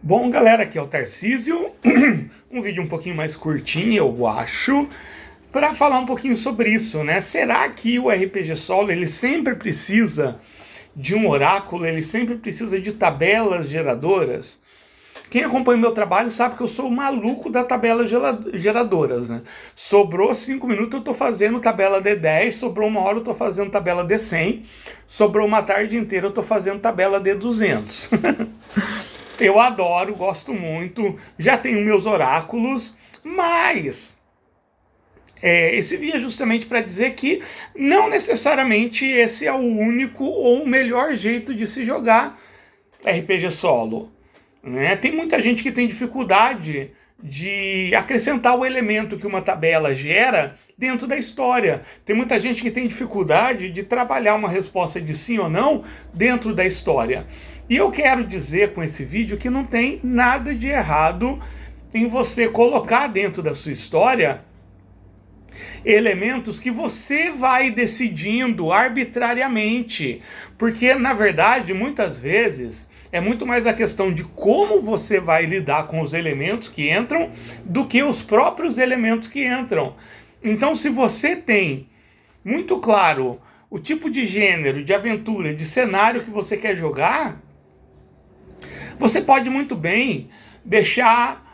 Bom, galera, aqui é o Tarcísio, um vídeo um pouquinho mais curtinho, eu acho, para falar um pouquinho sobre isso, né? Será que o RPG Solo, ele sempre precisa de um oráculo, ele sempre precisa de tabelas geradoras? Quem acompanha o meu trabalho sabe que eu sou o maluco da tabela geradoras, né? Sobrou 5 minutos, eu tô fazendo tabela D10, sobrou 1 hora, eu tô fazendo tabela D100, sobrou uma tarde inteira, eu tô fazendo tabela D200. Eu adoro, gosto muito, já tenho meus oráculos, mas esse vídeo é justamente para dizer que não necessariamente esse é o único ou o melhor jeito de se jogar RPG solo, né? Tem muita gente que tem dificuldade de acrescentar o elemento que uma tabela gera dentro da história. Tem muita gente que tem dificuldade de trabalhar uma resposta de sim ou não dentro da história. E eu quero dizer com esse vídeo que não tem nada de errado em você colocar dentro da sua história elementos que você vai decidindo arbitrariamente. Porque, na verdade, muitas vezes é muito mais a questão de como você vai lidar com os elementos que entram do que os próprios elementos que entram. Então, se você tem muito claro o tipo de gênero, de aventura, de cenário que você quer jogar, você pode muito bem deixar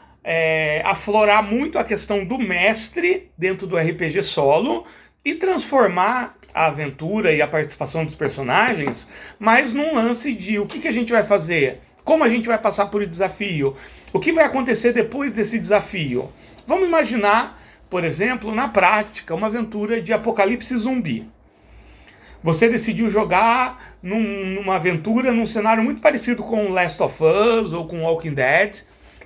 aflorar muito a questão do mestre dentro do RPG solo e transformar a aventura e a participação dos personagens mais num lance de o que a gente vai fazer, como a gente vai passar por esse desafio, o que vai acontecer depois desse desafio. Vamos imaginar, por exemplo, na prática, uma aventura de apocalipse zumbi. Você decidiu jogar numa aventura, num cenário muito parecido com Last of Us ou com Walking Dead.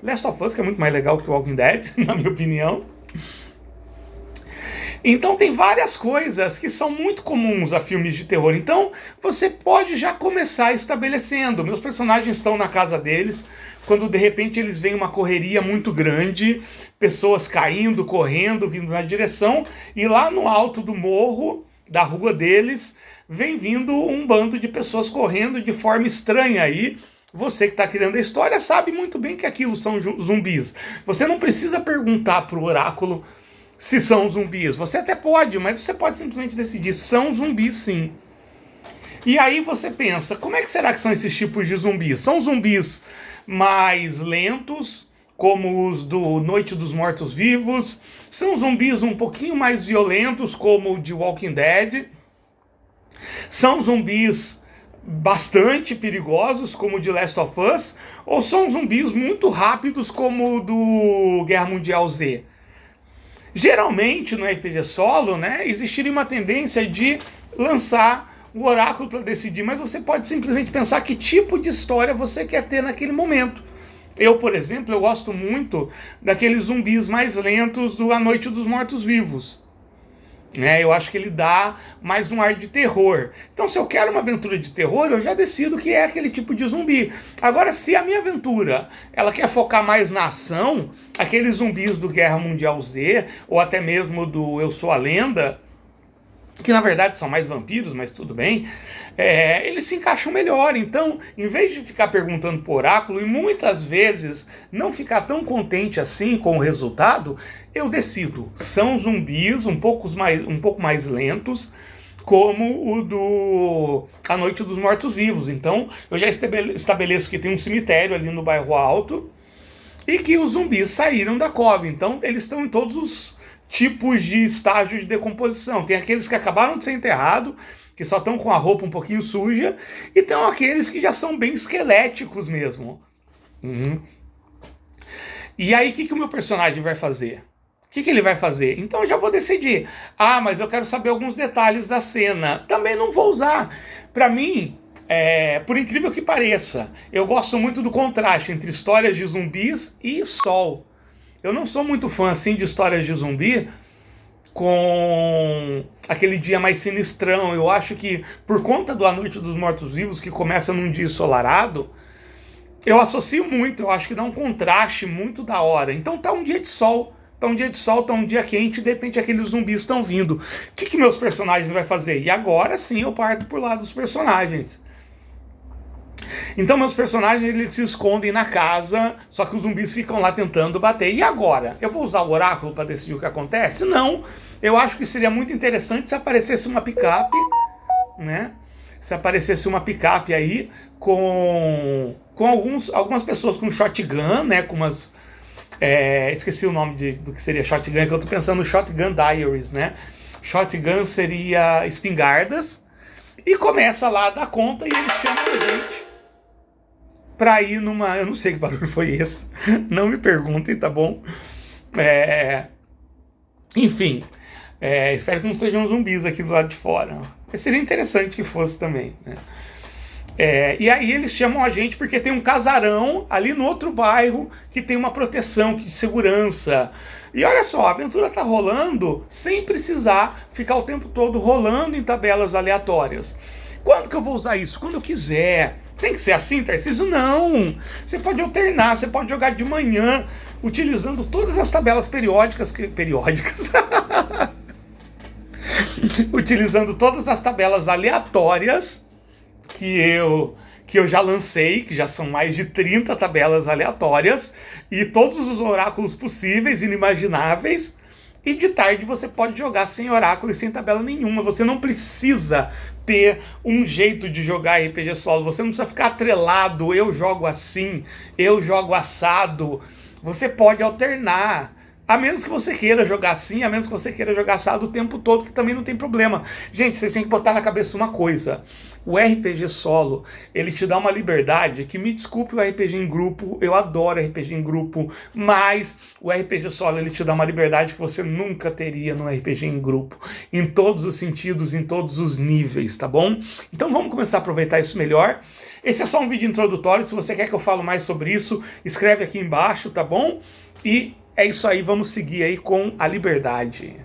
Last of Us, que é muito mais legal que Walking Dead, na minha opinião. Então tem várias coisas que são muito comuns a filmes de terror. Então você pode já começar estabelecendo. Meus personagens estão na casa deles, quando de repente eles veem uma correria muito grande, pessoas caindo, correndo, vindo na direção, e lá no alto do morro da rua deles vem vindo um bando de pessoas correndo de forma estranha aí. Você que está criando a história sabe muito bem que aquilo são zumbis. Você não precisa perguntar para o oráculo se são zumbis. Você até pode, mas você pode simplesmente decidir, são zumbis sim. E aí você pensa, como é que será que são esses tipos de zumbis? São zumbis mais lentos, como os do Noite dos Mortos-Vivos? São zumbis um pouquinho mais violentos, como o de Walking Dead? São zumbis bastante perigosos, como o de Last of Us? Ou são zumbis muito rápidos, como o do Guerra Mundial Z? Geralmente, no RPG solo, né, existiria uma tendência de lançar o oráculo para decidir, mas você pode simplesmente pensar que tipo de história você quer ter naquele momento. Eu, por exemplo, eu gosto muito daqueles zumbis mais lentos do A Noite dos Mortos-Vivos. Eu acho que ele dá mais um ar de terror. Então, se eu quero uma aventura de terror, eu já decido que é aquele tipo de zumbi. Agora, se a minha aventura ela quer focar mais na ação, aqueles zumbis do Guerra Mundial Z, ou até mesmo do Eu Sou a Lenda, que na verdade são mais vampiros, mas tudo bem, eles se encaixam melhor. Então, em vez de ficar perguntando por oráculo e muitas vezes não ficar tão contente assim com o resultado, eu decido, são zumbis um pouco mais lentos, como o do A Noite dos Mortos-Vivos. Então, eu já estabeleço que tem um cemitério ali no bairro Alto e que os zumbis saíram da cova. Então, eles estão em todos os tipos de estágio de decomposição. Tem aqueles que acabaram de ser enterrados, que só estão com a roupa um pouquinho suja, e tem aqueles que já são bem esqueléticos mesmo. E aí, o que o meu personagem vai fazer? O que ele vai fazer? Então eu já vou decidir. Ah, mas eu quero saber alguns detalhes da cena. Também não vou usar. Para mim, por incrível que pareça, eu gosto muito do contraste entre histórias de zumbis e sol. Eu não sou muito fã assim de histórias de zumbi com aquele dia mais sinistrão. Eu acho que por conta do A Noite dos Mortos-Vivos, que começa num dia ensolarado, eu associo muito, eu acho que dá um contraste muito da hora. Então tá um dia de sol, tá um dia quente, e de repente aqueles zumbis estão vindo. O que meus personagens vão fazer? E agora sim eu parto por lá dos personagens. Então meus personagens eles se escondem na casa, só que os zumbis ficam lá tentando bater. E agora? Eu vou usar o oráculo para decidir o que acontece? Não. Eu acho que seria muito interessante se aparecesse uma picape, né? Se aparecesse uma picape aí com algumas pessoas com shotgun, né? Com umas... esqueci o nome do que seria shotgun, que eu tô pensando no Shotgun Diaries, né? Shotgun seria espingardas. E começa lá a dar conta e eles chamam a gente pra ir numa... Eu não sei que barulho foi esse. Não me perguntem, tá bom? Enfim. Espero que não sejam zumbis aqui do lado de fora. Mas seria interessante que fosse também, né? E aí eles chamam a gente porque tem um casarão ali no outro bairro que tem uma proteção de segurança. E olha só, a aventura tá rolando sem precisar ficar o tempo todo rolando em tabelas aleatórias. Quando que eu vou usar isso? Quando eu quiser. Tem que ser assim, Tarcísio? Não! Você pode alternar, você pode jogar de manhã, utilizando todas as tabelas periódicas. Utilizando todas as tabelas aleatórias que eu já lancei, que já são mais de 30 tabelas aleatórias, e todos os oráculos possíveis, inimagináveis, e de tarde você pode jogar sem oráculo e sem tabela nenhuma. Você não precisa ter um jeito de jogar RPG solo, você não precisa ficar atrelado, eu jogo assim, eu jogo assado. Você pode alternar. A menos que você queira jogar assim, a menos que você queira jogar assado o tempo todo, que também não tem problema. Gente, vocês têm que botar na cabeça uma coisa. O RPG solo, ele te dá uma liberdade que, me desculpe o RPG em grupo, eu adoro RPG em grupo, mas o RPG solo, ele te dá uma liberdade que você nunca teria no RPG em grupo. Em todos os sentidos, em todos os níveis, tá bom? Então vamos começar a aproveitar isso melhor. Esse é só um vídeo introdutório. Se você quer que eu fale mais sobre isso, escreve aqui embaixo, tá bom? E é isso aí, vamos seguir aí com a liberdade.